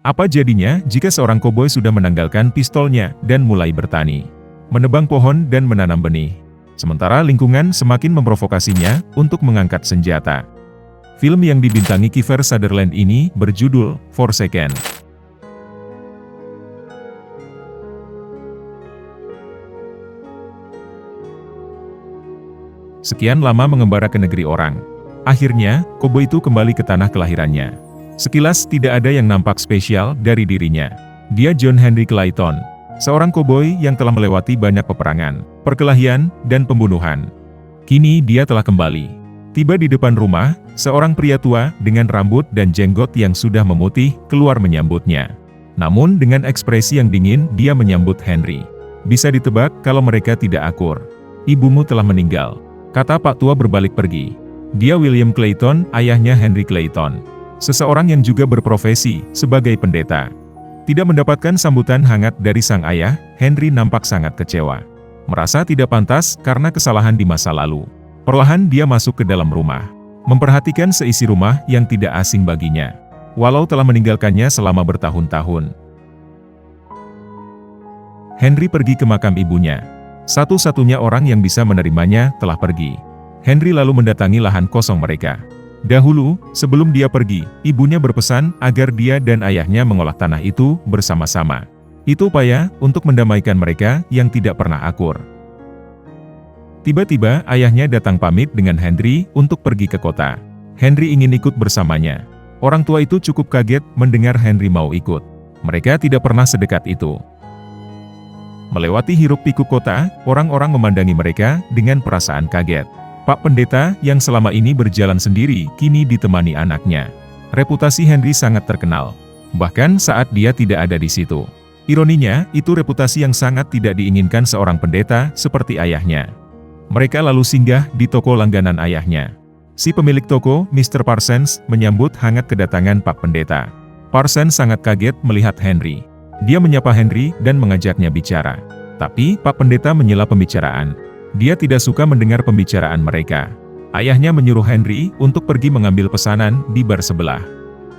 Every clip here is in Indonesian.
Apa jadinya jika seorang koboi sudah menanggalkan pistolnya dan mulai bertani, menebang pohon dan menanam benih, sementara lingkungan semakin memprovokasinya untuk mengangkat senjata? Film yang dibintangi Kiefer Sutherland ini berjudul Forsaken. Sekian lama mengembara ke negeri orang. Akhirnya, koboi itu kembali ke tanah kelahirannya. Sekilas tidak ada yang nampak spesial dari dirinya. Dia John Henry Clayton, seorang koboi yang telah melewati banyak peperangan, perkelahian, dan pembunuhan. Kini dia telah kembali. Tiba di depan rumah, seorang pria tua dengan rambut dan jenggot yang sudah memutih keluar menyambutnya. Namun dengan ekspresi yang dingin dia menyambut Henry. Bisa ditebak kalau mereka tidak akur. "Ibumu telah meninggal," kata Pak Tua berbalik pergi. Dia William Clayton, ayahnya Henry Clayton. Seseorang yang juga berprofesi sebagai pendeta. Tidak mendapatkan sambutan hangat dari sang ayah, Henry nampak sangat kecewa. Merasa tidak pantas karena kesalahan di masa lalu. Perlahan dia masuk ke dalam rumah. Memperhatikan seisi rumah yang tidak asing baginya. Walau telah meninggalkannya selama bertahun-tahun. Henry pergi ke makam ibunya. Satu-satunya orang yang bisa menerimanya telah pergi. Henry lalu mendatangi lahan kosong mereka. Dahulu, sebelum dia pergi, ibunya berpesan agar dia dan ayahnya mengolah tanah itu bersama-sama. Itu upaya untuk mendamaikan mereka yang tidak pernah akur. Tiba-tiba ayahnya datang pamit dengan Henry untuk pergi ke kota. Henry ingin ikut bersamanya. Orang tua itu cukup kaget mendengar Henry mau ikut. Mereka tidak pernah sedekat itu. Melewati hiruk-pikuk kota, orang-orang memandangi mereka dengan perasaan kaget. Pak Pendeta yang selama ini berjalan sendiri kini ditemani anaknya. Reputasi Henry sangat terkenal, bahkan saat dia tidak ada di situ. Ironinya, itu reputasi yang sangat tidak diinginkan seorang pendeta seperti ayahnya. Mereka lalu singgah di toko langganan ayahnya. Si pemilik toko, Mr. Parsons, menyambut hangat kedatangan Pak Pendeta. Parsons sangat kaget melihat Henry. Dia menyapa Henry dan mengajaknya bicara. Tapi Pak Pendeta menyela pembicaraan. Dia tidak suka mendengar pembicaraan mereka. Ayahnya menyuruh Henry untuk pergi mengambil pesanan di bar sebelah.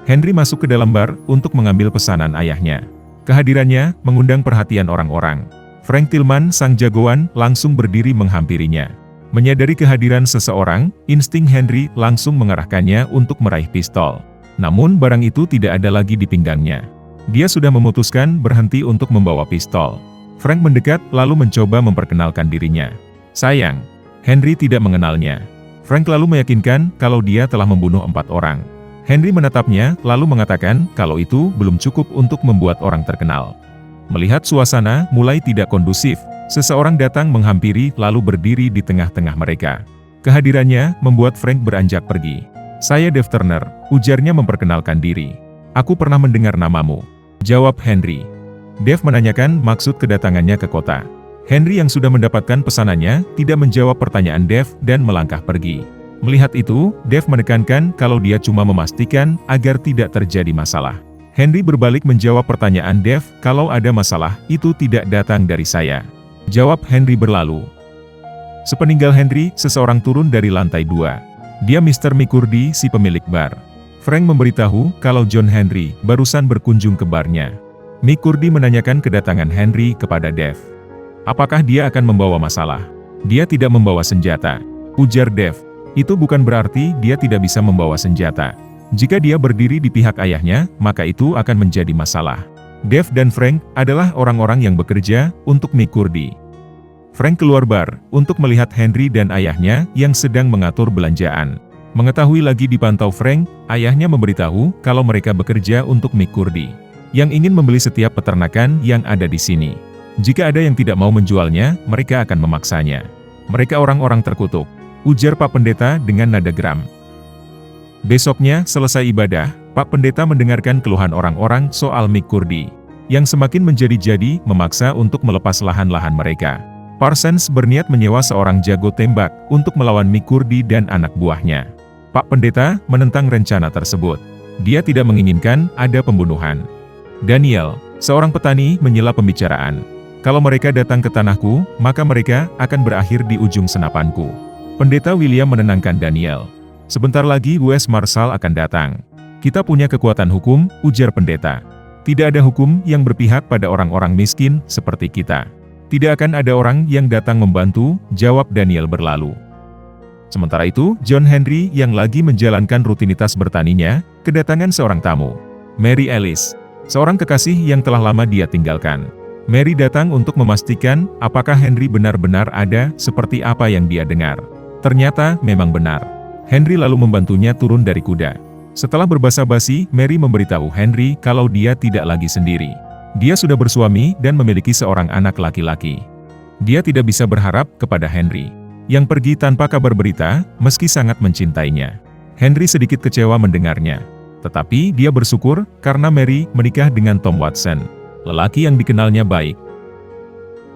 Henry masuk ke dalam bar untuk mengambil pesanan ayahnya. Kehadirannya mengundang perhatian orang-orang. Frank Tillman, sang jagoan, langsung berdiri menghampirinya. Menyadari kehadiran seseorang, insting Henry langsung mengarahkannya untuk meraih pistol. Namun barang itu tidak ada lagi di pinggangnya. Dia sudah memutuskan berhenti untuk membawa pistol. Frank mendekat lalu mencoba memperkenalkan dirinya. Sayang, Henry tidak mengenalnya. Frank lalu meyakinkan kalau dia telah membunuh 4 orang. Henry menatapnya lalu mengatakan kalau itu belum cukup untuk membuat orang terkenal. Melihat suasana mulai tidak kondusif, seseorang datang menghampiri lalu berdiri di tengah-tengah mereka. Kehadirannya membuat Frank beranjak pergi. "Saya Dave Turner," ujarnya memperkenalkan diri. "Aku pernah mendengar namamu," jawab Henry. Dave menanyakan maksud kedatangannya ke kota. Henry yang sudah mendapatkan pesanannya tidak menjawab pertanyaan Dave dan melangkah pergi. Melihat itu, Dave menekankan kalau dia cuma memastikan agar tidak terjadi masalah. Henry berbalik menjawab pertanyaan Dave, "Kalau ada masalah, itu tidak datang dari saya," jawab Henry berlalu. Sepeninggal Henry, seseorang turun dari lantai 2. Dia Mr. McCurdy, si pemilik bar. Frank memberitahu kalau John Henry barusan berkunjung ke barnya. McCurdy menanyakan kedatangan Henry kepada Dave. Apakah dia akan membawa masalah? "Dia tidak membawa senjata," ujar Dave. "Itu bukan berarti dia tidak bisa membawa senjata. Jika dia berdiri di pihak ayahnya, maka itu akan menjadi masalah." Dave dan Frank adalah orang-orang yang bekerja untuk McCurdy. Frank keluar bar untuk melihat Henry dan ayahnya yang sedang mengatur belanjaan. Mengetahui lagi dipantau Frank, ayahnya memberitahu kalau mereka bekerja untuk McCurdy, yang ingin membeli setiap peternakan yang ada di sini. Jika ada yang tidak mau menjualnya, mereka akan memaksanya. "Mereka orang-orang terkutuk," ujar Pak Pendeta dengan nada geram. Besoknya, selesai ibadah, Pak Pendeta mendengarkan keluhan orang-orang soal McCurdy, yang semakin menjadi-jadi memaksa untuk melepas lahan-lahan mereka. Parsons berniat menyewa seorang jago tembak untuk melawan McCurdy dan anak buahnya. Pak Pendeta menentang rencana tersebut. Dia tidak menginginkan ada pembunuhan. Daniel, seorang petani, menyela pembicaraan. "Kalau mereka datang ke tanahku, maka mereka akan berakhir di ujung senapanku." Pendeta William menenangkan Daniel. "Sebentar lagi U.S. Marshal akan datang. Kita punya kekuatan hukum," ujar pendeta. Tidak ada hukum yang berpihak pada orang-orang miskin seperti kita. Tidak akan ada orang yang datang membantu, jawab Daniel berlalu. Sementara itu, John Henry yang lagi menjalankan rutinitas bertaninya, kedatangan seorang tamu. Mary Alice, seorang kekasih yang telah lama dia tinggalkan. Mary datang untuk memastikan apakah Henry benar-benar ada seperti apa yang dia dengar. Ternyata memang benar. Henry lalu membantunya turun dari kuda. Setelah berbasa-basi, Mary memberitahu Henry kalau dia tidak lagi sendiri. Dia sudah bersuami dan memiliki seorang anak laki-laki. Dia tidak bisa berharap kepada Henry yang pergi tanpa kabar berita, meski sangat mencintainya. Henry sedikit kecewa mendengarnya. Tetapi dia bersyukur karena Mary menikah dengan Tom Watson, lelaki yang dikenalnya baik.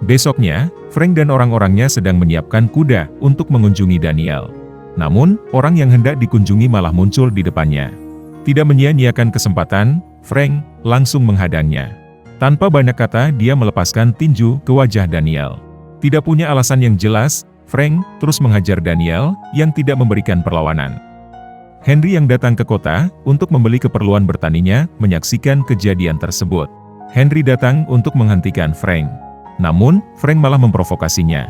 Besoknya, Frank dan orang-orangnya sedang menyiapkan kuda untuk mengunjungi Daniel. Namun, orang yang hendak dikunjungi malah muncul di depannya. Tidak menyia-nyiakan kesempatan, Frank langsung menghadangnya. Tanpa banyak kata dia melepaskan tinju ke wajah Daniel. Tidak punya alasan yang jelas, Frank terus menghajar Daniel yang tidak memberikan perlawanan. Henry yang datang ke kota untuk membeli keperluan bertaninya menyaksikan kejadian tersebut. Henry datang untuk menghentikan Frank. Namun, Frank malah memprovokasinya.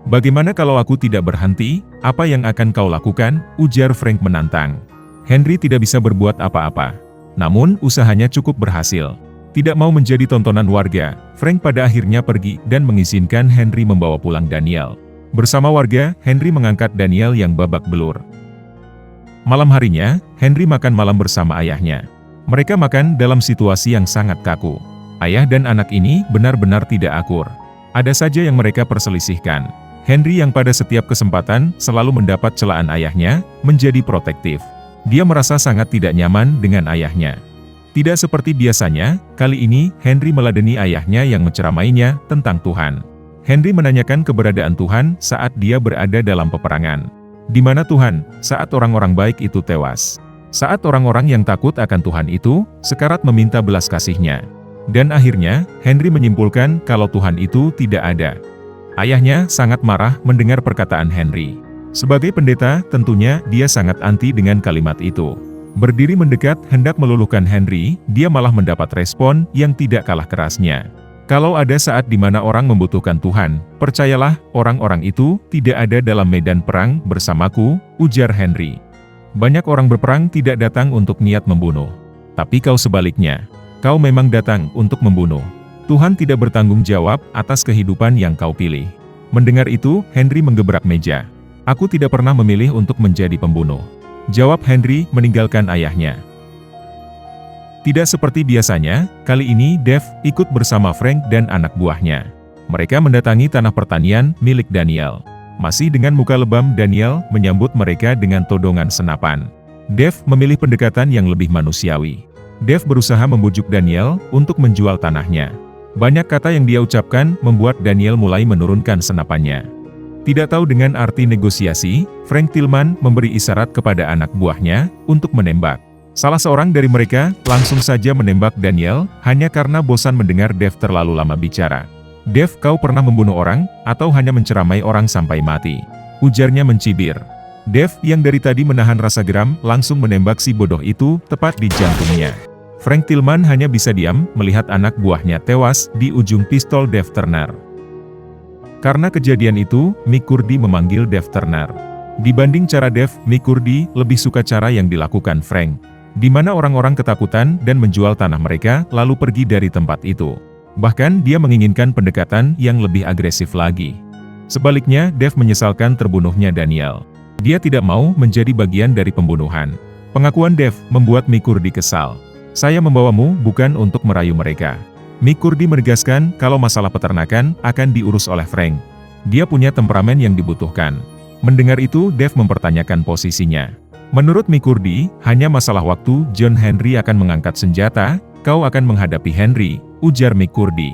"Bagaimana kalau aku tidak berhenti, apa yang akan kau lakukan?" ujar Frank menantang. Henry tidak bisa berbuat apa-apa. Namun, usahanya cukup berhasil. Tidak mau menjadi tontonan warga, Frank pada akhirnya pergi dan mengizinkan Henry membawa pulang Daniel. Bersama warga, Henry mengangkat Daniel yang babak belur. Malam harinya, Henry makan malam bersama ayahnya. Mereka makan dalam situasi yang sangat kaku. Ayah dan anak ini benar-benar tidak akur. Ada saja yang mereka perselisihkan. Henry yang pada setiap kesempatan selalu mendapat celaan ayahnya, menjadi protektif. Dia merasa sangat tidak nyaman dengan ayahnya. Tidak seperti biasanya, kali ini Henry meladeni ayahnya yang menceramainya tentang Tuhan. Henry menanyakan keberadaan Tuhan saat dia berada dalam peperangan. Di mana Tuhan saat orang-orang baik itu tewas? Saat orang-orang yang takut akan Tuhan itu, sekarat meminta belas kasih-Nya. Dan akhirnya, Henry menyimpulkan kalau Tuhan itu tidak ada. Ayahnya sangat marah mendengar perkataan Henry. Sebagai pendeta, tentunya dia sangat anti dengan kalimat itu. Berdiri mendekat hendak meluluhkan Henry, dia malah mendapat respon yang tidak kalah kerasnya. "Kalau ada saat di mana orang membutuhkan Tuhan, percayalah, orang-orang itu tidak ada dalam medan perang bersamaku," ujar Henry. "Banyak orang berperang tidak datang untuk niat membunuh. Tapi kau sebaliknya. Kau memang datang untuk membunuh. Tuhan tidak bertanggung jawab atas kehidupan yang kau pilih." Mendengar itu, Henry menggebrak meja. "Aku tidak pernah memilih untuk menjadi pembunuh," jawab Henry meninggalkan ayahnya. Tidak seperti biasanya, kali ini Dave ikut bersama Frank dan anak buahnya. Mereka mendatangi tanah pertanian milik Daniel. Masih dengan muka lebam, Daniel menyambut mereka dengan todongan senapan. Dave memilih pendekatan yang lebih manusiawi. Dave berusaha membujuk Daniel untuk menjual tanahnya. Banyak kata yang dia ucapkan membuat Daniel mulai menurunkan senapannya. Tidak tahu dengan arti negosiasi, Frank Tillman memberi isyarat kepada anak buahnya untuk menembak. Salah seorang dari mereka langsung saja menembak Daniel hanya karena bosan mendengar Dave terlalu lama bicara. "Dave, kau pernah membunuh orang, atau hanya menceramai orang sampai mati?" ujarnya mencibir. Dave yang dari tadi menahan rasa geram langsung menembak si bodoh itu tepat di jantungnya. Frank Tillman hanya bisa diam melihat anak buahnya tewas di ujung pistol Dave Turner. Karena kejadian itu, Mick Curdy memanggil Dave Turner. Dibanding cara Dave, Mick Curdy lebih suka cara yang dilakukan Frank, di mana orang-orang ketakutan dan menjual tanah mereka lalu pergi dari tempat itu. Bahkan dia menginginkan pendekatan yang lebih agresif lagi. Sebaliknya, Dave menyesalkan terbunuhnya Daniel. Dia tidak mau menjadi bagian dari pembunuhan. Pengakuan Dave membuat Mick Curdy kesal. "Saya membawamu bukan untuk merayu mereka." Mick Curdy menegaskan kalau masalah peternakan akan diurus oleh Frank. Dia punya temperamen yang dibutuhkan. Mendengar itu, Dave mempertanyakan posisinya. Menurut Mick Curdy, hanya masalah waktu John Henry akan mengangkat senjata, "Kau akan menghadapi Henry," ujar Mick Curdy.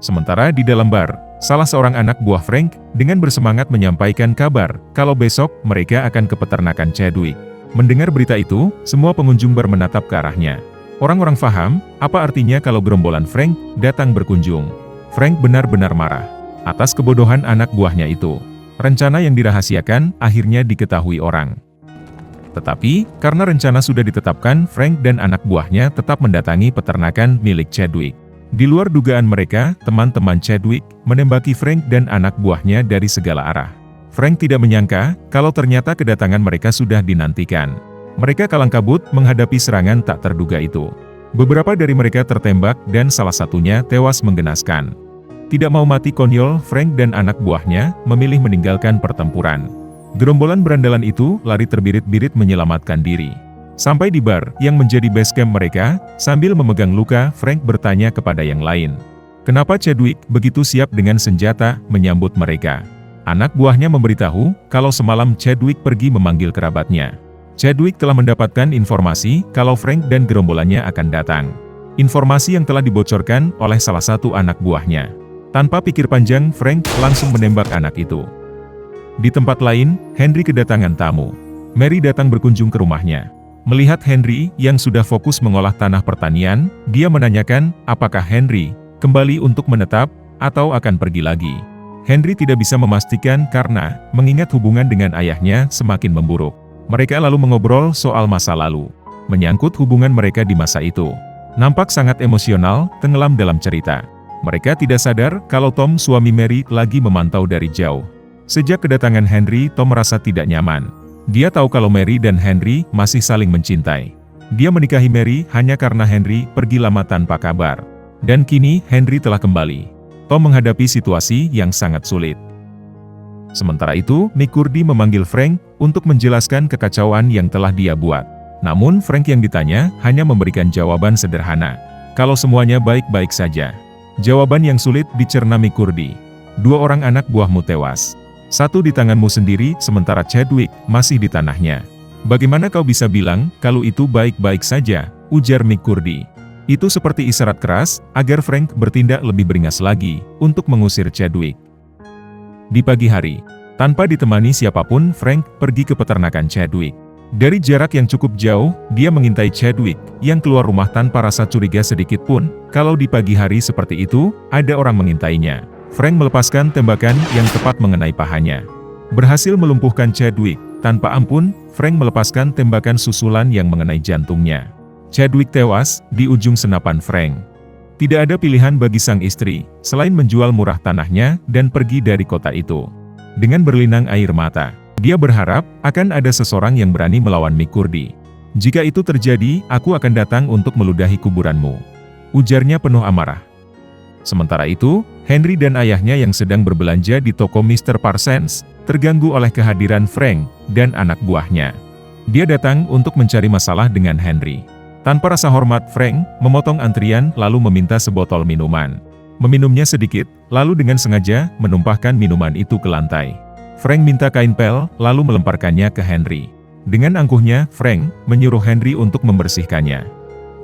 Sementara di dalam bar, salah seorang anak buah Frank dengan bersemangat menyampaikan kabar kalau besok mereka akan ke peternakan Chadwick. Mendengar berita itu, semua pengunjung bar menatap ke arahnya. Orang-orang paham apa artinya kalau gerombolan Frank datang berkunjung. Frank benar-benar marah atas kebodohan anak buahnya itu. Rencana yang dirahasiakan akhirnya diketahui orang. Tetapi, karena rencana sudah ditetapkan, Frank dan anak buahnya tetap mendatangi peternakan milik Chadwick. Di luar dugaan mereka, teman-teman Chadwick menembaki Frank dan anak buahnya dari segala arah. Frank tidak menyangka kalau ternyata kedatangan mereka sudah dinantikan. Mereka kalang kabut menghadapi serangan tak terduga itu. Beberapa dari mereka tertembak dan salah satunya tewas menggenaskan. Tidak mau mati konyol, Frank dan anak buahnya memilih meninggalkan pertempuran. Gerombolan berandalan itu lari terbirit-birit menyelamatkan diri. Sampai di bar yang menjadi base camp mereka, sambil memegang luka, Frank bertanya kepada yang lain. Kenapa Chadwick begitu siap dengan senjata menyambut mereka? Anak buahnya memberitahu kalau semalam Chadwick pergi memanggil kerabatnya. Chadwick telah mendapatkan informasi kalau Frank dan gerombolannya akan datang. Informasi yang telah dibocorkan oleh salah satu anak buahnya. Tanpa pikir panjang, Frank langsung menembak anak itu. Di tempat lain, Henry kedatangan tamu. Mary datang berkunjung ke rumahnya. Melihat Henry yang sudah fokus mengolah tanah pertanian, dia menanyakan apakah Henry kembali untuk menetap atau akan pergi lagi. Henry tidak bisa memastikan karena mengingat hubungan dengan ayahnya semakin memburuk. Mereka lalu mengobrol soal masa lalu, menyangkut hubungan mereka di masa itu. Nampak sangat emosional, tenggelam dalam cerita. Mereka tidak sadar kalau Tom, suami Mary, lagi memantau dari jauh. Sejak kedatangan Henry, Tom merasa tidak nyaman. Dia tahu kalau Mary dan Henry masih saling mencintai. Dia menikahi Mary hanya karena Henry pergi lama tanpa kabar. Dan kini, Henry telah kembali. Tom menghadapi situasi yang sangat sulit. Sementara itu, McCurdy memanggil Frank untuk menjelaskan kekacauan yang telah dia buat. Namun, Frank yang ditanya hanya memberikan jawaban sederhana. Kalau semuanya baik-baik saja. Jawaban yang sulit dicerna McCurdy. 2 orang anak buahmu tewas. 1 di tanganmu sendiri, sementara Chadwick masih di tanahnya. Bagaimana kau bisa bilang kalau itu baik-baik saja? Ujar McCurdy. Itu seperti isyarat keras agar Frank bertindak lebih beringas lagi untuk mengusir Chadwick. Di pagi hari, tanpa ditemani siapapun, Frank pergi ke peternakan Chadwick. Dari jarak yang cukup jauh, dia mengintai Chadwick yang keluar rumah tanpa rasa curiga sedikit pun kalau di pagi hari seperti itu ada orang mengintainya. Frank melepaskan tembakan yang tepat mengenai pahanya. Berhasil melumpuhkan Chadwick. Tanpa ampun, Frank melepaskan tembakan susulan yang mengenai jantungnya. Chadwick tewas di ujung senapan Frank. Tidak ada pilihan bagi sang istri, selain menjual murah tanahnya dan pergi dari kota itu. Dengan berlinang air mata, dia berharap akan ada seseorang yang berani melawan McCurdy. Jika itu terjadi, aku akan datang untuk meludahi kuburanmu. Ujarnya penuh amarah. Sementara itu, Henry dan ayahnya yang sedang berbelanja di toko Mr. Parsons, terganggu oleh kehadiran Frank dan anak buahnya. Dia datang untuk mencari masalah dengan Henry. Tanpa rasa hormat, Frank memotong antrian lalu meminta sebotol minuman. Meminumnya sedikit, lalu dengan sengaja menumpahkan minuman itu ke lantai. Frank minta kain pel, lalu melemparkannya ke Henry. Dengan angkuhnya, Frank menyuruh Henry untuk membersihkannya.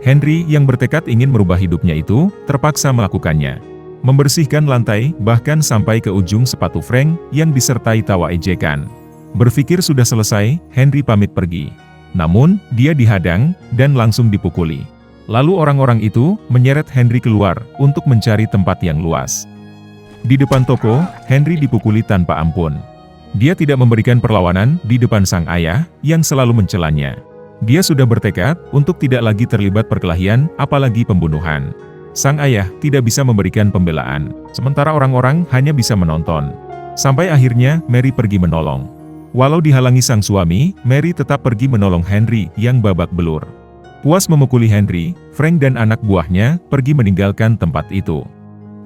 Henry yang bertekad ingin merubah hidupnya itu, terpaksa melakukannya. Membersihkan lantai, bahkan sampai ke ujung sepatu Frank yang disertai tawa ejekan. Berpikir sudah selesai, Henry pamit pergi. Namun, dia dihadang dan langsung dipukuli. Lalu orang-orang itu menyeret Henry keluar untuk mencari tempat yang luas. Di depan toko, Henry dipukuli tanpa ampun. Dia tidak memberikan perlawanan di depan sang ayah yang selalu mencelanya. Dia sudah bertekad untuk tidak lagi terlibat perkelahian, apalagi pembunuhan. Sang ayah tidak bisa memberikan pembelaan, sementara orang-orang hanya bisa menonton. Sampai akhirnya, Mary pergi menolong. Walau dihalangi sang suami, Mary tetap pergi menolong Henry yang babak belur. Puas memukuli Henry, Frank dan anak buahnya pergi meninggalkan tempat itu.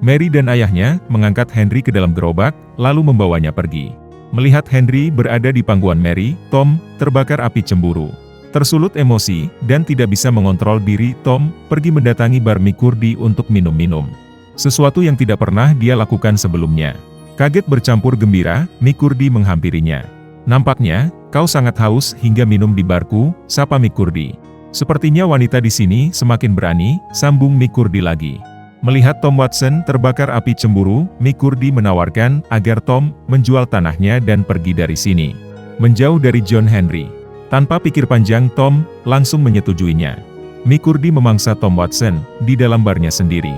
Mary dan ayahnya mengangkat Henry ke dalam gerobak, lalu membawanya pergi. Melihat Henry berada di pangkuan Mary, Tom terbakar api cemburu. Tersulut emosi dan tidak bisa mengontrol diri, Tom pergi mendatangi bar McCurdy untuk minum-minum. Sesuatu yang tidak pernah dia lakukan sebelumnya. Kaget bercampur gembira, McCurdy menghampirinya. Nampaknya, kau sangat haus hingga minum di barku, sapa McCurdy. Sepertinya wanita di sini semakin berani, sambung McCurdy lagi. Melihat Tom Watson terbakar api cemburu, McCurdy menawarkan agar Tom menjual tanahnya dan pergi dari sini. Menjauh dari John Henry. Tanpa pikir panjang, Tom langsung menyetujuinya. McCurdy memangsa Tom Watson di dalam barnya sendiri.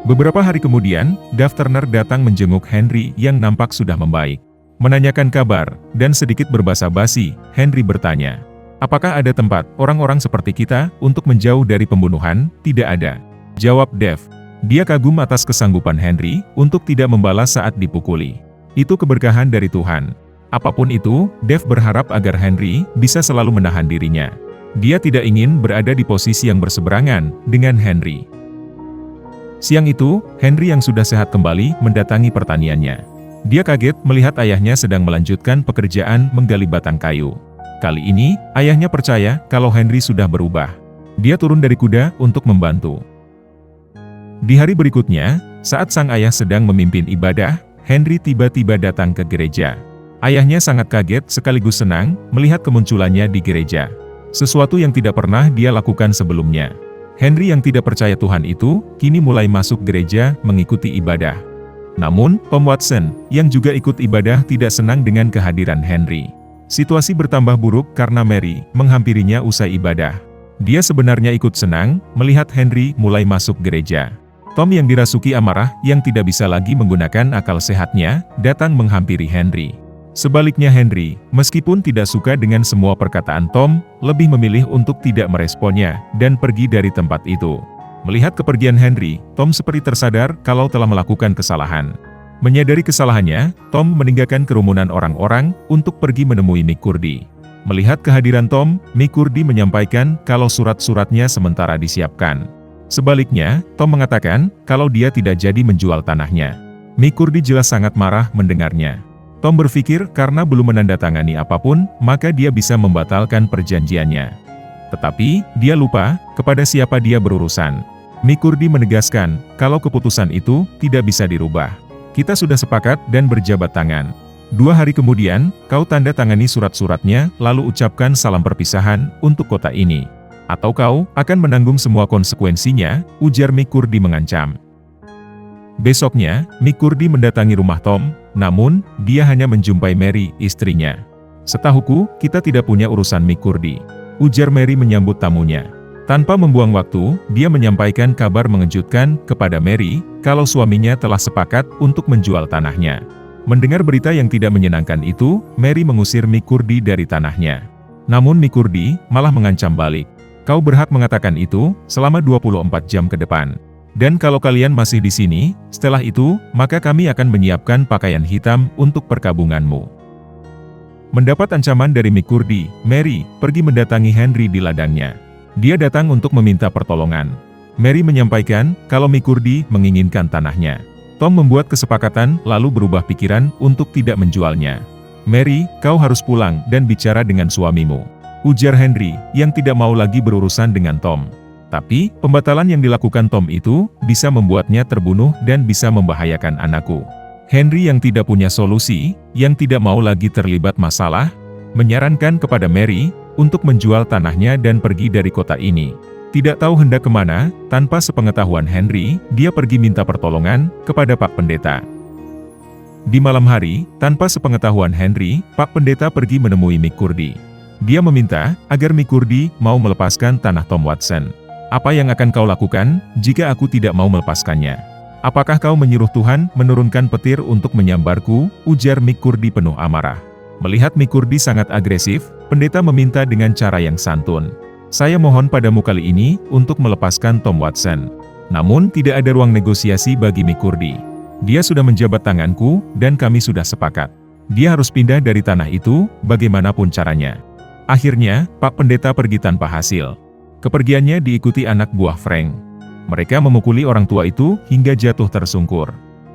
Beberapa hari kemudian, Dave Turner datang menjenguk Henry yang nampak sudah membaik. Menanyakan kabar, dan sedikit berbasa-basi, Henry bertanya, "Apakah ada tempat orang-orang seperti kita untuk menjauh dari pembunuhan?" "Tidak ada," jawab Dave. Dia kagum atas kesanggupan Henry untuk tidak membalas saat dipukuli. Itu keberkahan dari Tuhan. Apapun itu, Dave berharap agar Henry bisa selalu menahan dirinya. Dia tidak ingin berada di posisi yang berseberangan dengan Henry. Siang itu, Henry yang sudah sehat kembali mendatangi pertaniannya. Dia kaget melihat ayahnya sedang melanjutkan pekerjaan menggali batang kayu. Kali ini, ayahnya percaya kalau Henry sudah berubah. Dia turun dari kuda untuk membantu. Di hari berikutnya, saat sang ayah sedang memimpin ibadah, Henry tiba-tiba datang ke gereja. Ayahnya sangat kaget sekaligus senang melihat kemunculannya di gereja. Sesuatu yang tidak pernah dia lakukan sebelumnya. Henry yang tidak percaya Tuhan itu, kini mulai masuk gereja mengikuti ibadah. Namun, Tom Watson, yang juga ikut ibadah tidak senang dengan kehadiran Henry. Situasi bertambah buruk karena Mary menghampirinya usai ibadah. Dia sebenarnya ikut senang melihat Henry mulai masuk gereja. Tom yang dirasuki amarah yang tidak bisa lagi menggunakan akal sehatnya, datang menghampiri Henry. Sebaliknya Henry, meskipun tidak suka dengan semua perkataan Tom, lebih memilih untuk tidak meresponnya, dan pergi dari tempat itu. Melihat kepergian Henry, Tom seperti tersadar kalau telah melakukan kesalahan. Menyadari kesalahannya, Tom meninggalkan kerumunan orang-orang untuk pergi menemui McCurdy. Melihat kehadiran Tom, McCurdy menyampaikan kalau surat-suratnya sementara disiapkan. Sebaliknya, Tom mengatakan kalau dia tidak jadi menjual tanahnya. McCurdy jelas sangat marah mendengarnya. Tom berpikir karena belum menandatangani apapun, maka dia bisa membatalkan perjanjiannya. Tetapi, dia lupa kepada siapa dia berurusan. McCurdy menegaskan kalau keputusan itu tidak bisa dirubah. Kita sudah sepakat dan berjabat tangan. 2 hari kemudian, kau tanda tangani surat-suratnya lalu ucapkan salam perpisahan untuk kota ini. Atau kau akan menanggung semua konsekuensinya, ujar McCurdy mengancam. Besoknya, McCurdy mendatangi rumah Tom, namun, dia hanya menjumpai Mary, istrinya. "Setahuku, kita tidak punya urusan McCurdy," ujar Mary menyambut tamunya. Tanpa membuang waktu, dia menyampaikan kabar mengejutkan kepada Mary, kalau suaminya telah sepakat untuk menjual tanahnya. Mendengar berita yang tidak menyenangkan itu, Mary mengusir McCurdy dari tanahnya. Namun McCurdy malah mengancam balik. "Kau berhak mengatakan itu selama 24 jam ke depan. Dan kalau kalian masih di sini, setelah itu, maka kami akan menyiapkan pakaian hitam untuk perkabunganmu." Mendapat ancaman dari McCurdy, Mary pergi mendatangi Henry di ladangnya. Dia datang untuk meminta pertolongan. Mary menyampaikan kalau McCurdy menginginkan tanahnya. Tom membuat kesepakatan lalu berubah pikiran untuk tidak menjualnya. "Mary, kau harus pulang dan bicara dengan suamimu," ujar Henry, yang tidak mau lagi berurusan dengan Tom. Tapi, pembatalan yang dilakukan Tom itu bisa membuatnya terbunuh dan bisa membahayakan anakku. Henry yang tidak punya solusi, yang tidak mau lagi terlibat masalah, menyarankan kepada Mary untuk menjual tanahnya dan pergi dari kota ini. Tidak tahu hendak kemana, tanpa sepengetahuan Henry, dia pergi minta pertolongan kepada Pak Pendeta. Di malam hari, tanpa sepengetahuan Henry, Pak Pendeta pergi menemui McCurdy. Dia meminta agar McCurdy mau melepaskan tanah Tom Watson. "Apa yang akan kau lakukan jika aku tidak mau melepaskannya? Apakah kau menyuruh Tuhan menurunkan petir untuk menyambarku?" ujar McCurdy penuh amarah. Melihat McCurdy sangat agresif, pendeta meminta dengan cara yang santun. "Saya mohon padamu kali ini untuk melepaskan Tom Watson." Namun tidak ada ruang negosiasi bagi McCurdy. "Dia sudah menjabat tanganku, dan kami sudah sepakat. Dia harus pindah dari tanah itu, bagaimanapun caranya." Akhirnya, Pak Pendeta pergi tanpa hasil. Kepergiannya diikuti anak buah Frank. Mereka memukuli orang tua itu hingga jatuh tersungkur.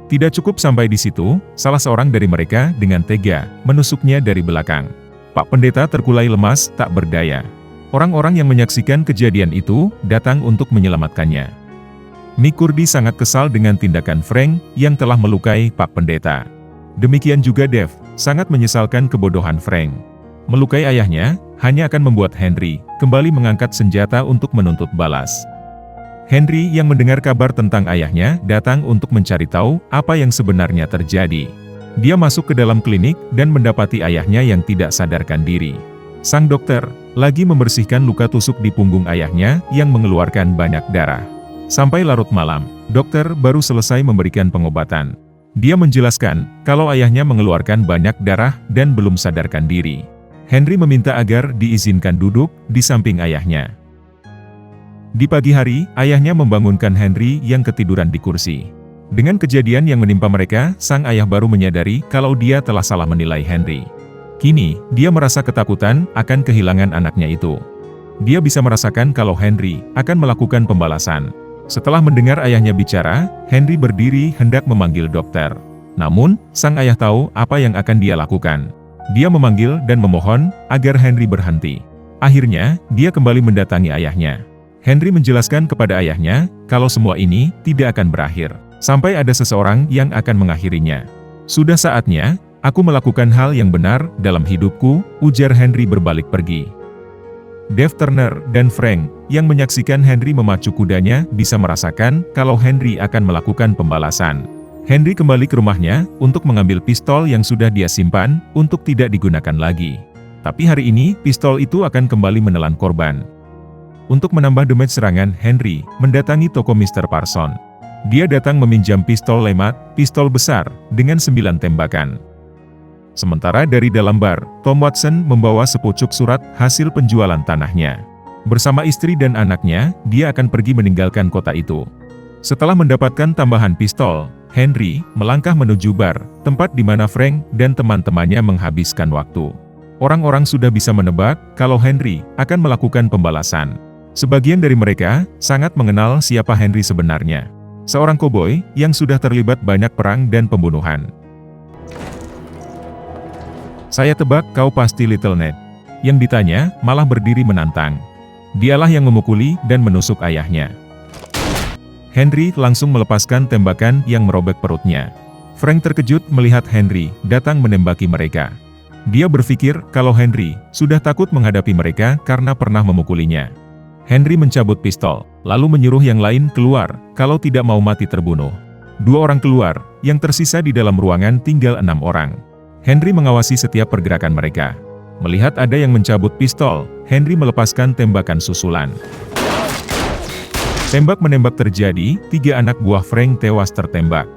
Tidak cukup sampai di situ, salah seorang dari mereka dengan tega menusuknya dari belakang. Pak Pendeta terkulai lemas, tak berdaya. Orang-orang yang menyaksikan kejadian itu datang untuk menyelamatkannya. McCurdy sangat kesal dengan tindakan Frank yang telah melukai Pak Pendeta. Demikian juga Dave, sangat menyesalkan kebodohan Frank. Melukai ayahnya hanya akan membuat Henry kembali mengangkat senjata untuk menuntut balas. Henry yang mendengar kabar tentang ayahnya datang untuk mencari tahu apa yang sebenarnya terjadi. Dia masuk ke dalam klinik dan mendapati ayahnya yang tidak sadarkan diri. Sang dokter lagi membersihkan luka tusuk di punggung ayahnya yang mengeluarkan banyak darah. Sampai larut malam, dokter baru selesai memberikan pengobatan. Dia menjelaskan kalau ayahnya mengeluarkan banyak darah dan belum sadarkan diri. Henry meminta agar diizinkan duduk di samping ayahnya. Di pagi hari, ayahnya membangunkan Henry yang ketiduran di kursi. Dengan kejadian yang menimpa mereka, sang ayah baru menyadari kalau dia telah salah menilai Henry. Kini, dia merasa ketakutan akan kehilangan anaknya itu. Dia bisa merasakan kalau Henry akan melakukan pembalasan. Setelah mendengar ayahnya bicara, Henry berdiri hendak memanggil dokter. Namun, sang ayah tahu apa yang akan dia lakukan. Dia memanggil dan memohon agar Henry berhenti. Akhirnya, dia kembali mendatangi ayahnya. Henry menjelaskan kepada ayahnya kalau semua ini tidak akan berakhir sampai ada seseorang yang akan mengakhirinya. Sudah saatnya, aku melakukan hal yang benar dalam hidupku, ujar Henry berbalik pergi. Dave Turner dan Frank, yang menyaksikan Henry memacu kudanya, bisa merasakan kalau Henry akan melakukan pembalasan. Henry kembali ke rumahnya untuk mengambil pistol yang sudah dia simpan untuk tidak digunakan lagi. Tapi hari ini, pistol itu akan kembali menelan korban. Untuk menambah damage serangan, Henry mendatangi toko Mr. Parson. Dia datang meminjam pistol lemat, pistol besar, dengan 9 tembakan. Sementara dari dalam bar, Tom Watson membawa sepucuk surat hasil penjualan tanahnya. Bersama istri dan anaknya, dia akan pergi meninggalkan kota itu. Setelah mendapatkan tambahan pistol, Henry melangkah menuju bar, tempat di mana Frank dan teman-temannya menghabiskan waktu. Orang-orang sudah bisa menebak kalau Henry akan melakukan pembalasan. Sebagian dari mereka sangat mengenal siapa Henry sebenarnya. Seorang koboi yang sudah terlibat banyak perang dan pembunuhan. Saya tebak kau pasti Little Ned. Yang ditanya malah berdiri menantang. Dialah yang memukuli dan menusuk ayahnya. Henry langsung melepaskan tembakan yang merobek perutnya. Frank terkejut melihat Henry datang menembaki mereka. Dia berpikir kalau Henry sudah takut menghadapi mereka karena pernah memukulinya. Henry mencabut pistol, lalu menyuruh yang lain keluar, kalau tidak mau mati terbunuh. 2 orang keluar, yang tersisa di dalam ruangan tinggal 6 orang. Henry mengawasi setiap pergerakan mereka. Melihat ada yang mencabut pistol, Henry melepaskan tembakan susulan. Tembak-menembak terjadi, 3 anak buah Frank tewas tertembak.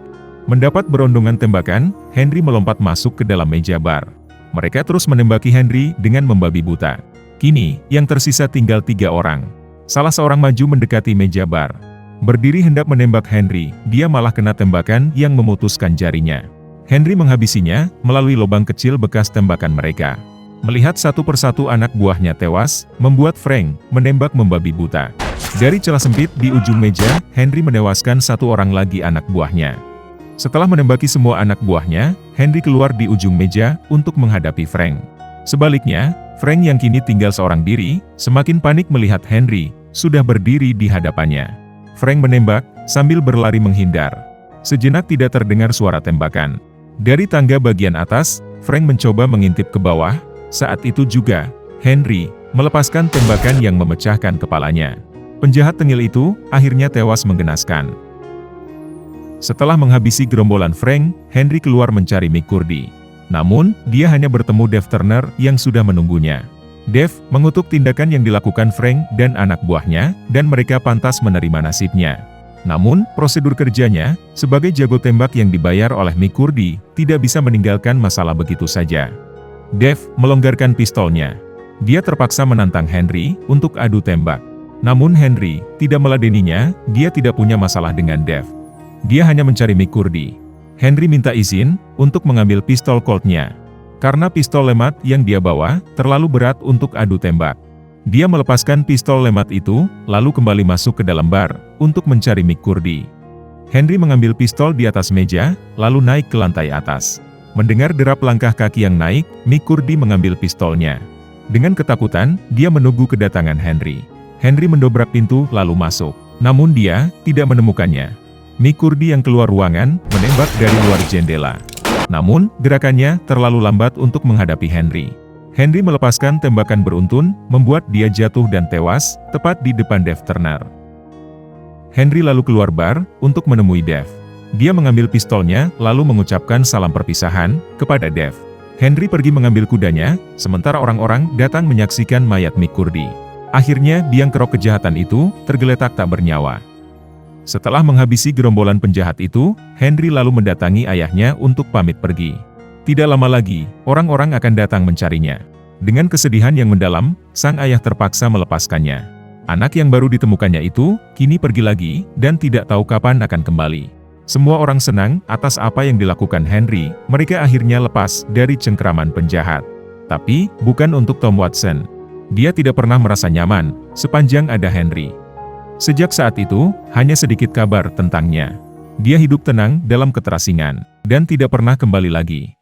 Mendapat berondongan tembakan, Henry melompat masuk ke dalam meja bar. Mereka terus menembaki Henry dengan membabi buta. Kini, yang tersisa tinggal 3 orang. Salah seorang maju mendekati meja bar. Berdiri hendak menembak Henry, dia malah kena tembakan yang memutuskan jarinya. Henry menghabisinya melalui lubang kecil bekas tembakan mereka. Melihat satu persatu anak buahnya tewas, membuat Frank menembak membabi buta. Dari celah sempit di ujung meja, Henry menewaskan 1 orang lagi anak buahnya. Setelah menembaki semua anak buahnya, Henry keluar di ujung meja untuk menghadapi Frank. Sebaliknya, Frank yang kini tinggal seorang diri, semakin panik melihat Henry sudah berdiri di hadapannya. Frank menembak sambil berlari menghindar. Sejenak tidak terdengar suara tembakan. Dari tangga bagian atas, Frank mencoba mengintip ke bawah. Saat itu juga, Henry melepaskan tembakan yang memecahkan kepalanya. Penjahat tengil itu akhirnya tewas menggenaskan. Setelah menghabisi gerombolan Frank, Henry keluar mencari McCurdy. Namun, dia hanya bertemu Dave Turner yang sudah menunggunya. Dave mengutuk tindakan yang dilakukan Frank dan anak buahnya, dan mereka pantas menerima nasibnya. Namun, prosedur kerjanya, sebagai jago tembak yang dibayar oleh McCurdy, tidak bisa meninggalkan masalah begitu saja. Dave melonggarkan pistolnya. Dia terpaksa menantang Henry untuk adu tembak. Namun Henry tidak meladeninya, dia tidak punya masalah dengan Dave. Dia hanya mencari McCurdy. Henry minta izin untuk mengambil pistol Colt-nya. Karena pistol lemat yang dia bawa terlalu berat untuk adu tembak. Dia melepaskan pistol lemat itu, lalu kembali masuk ke dalam bar untuk mencari McCurdy. Henry mengambil pistol di atas meja, lalu naik ke lantai atas. Mendengar derap langkah kaki yang naik, McCurdy mengambil pistolnya. Dengan ketakutan, dia menunggu kedatangan Henry. Henry mendobrak pintu lalu masuk. Namun dia tidak menemukannya. McCurdy yang keluar ruangan, menembak dari luar jendela. Namun, gerakannya terlalu lambat untuk menghadapi Henry. Henry melepaskan tembakan beruntun, membuat dia jatuh dan tewas, tepat di depan Dave Turner. Henry lalu keluar bar, untuk menemui Dave. Dia mengambil pistolnya, lalu mengucapkan salam perpisahan, kepada Dave. Henry pergi mengambil kudanya, sementara orang-orang datang menyaksikan mayat McCurdy. Akhirnya, biang kerok kejahatan itu, tergeletak tak bernyawa. Setelah menghabisi gerombolan penjahat itu, Henry lalu mendatangi ayahnya untuk pamit pergi. Tidak lama lagi, orang-orang akan datang mencarinya. Dengan kesedihan yang mendalam, sang ayah terpaksa melepaskannya. Anak yang baru ditemukannya itu, kini pergi lagi, dan tidak tahu kapan akan kembali. Semua orang senang atas apa yang dilakukan Henry, mereka akhirnya lepas dari cengkraman penjahat. Tapi, bukan untuk Tom Watson. Dia tidak pernah merasa nyaman, sepanjang ada Henry. Sejak saat itu, hanya sedikit kabar tentangnya. Dia hidup tenang dalam keterasingan, dan tidak pernah kembali lagi.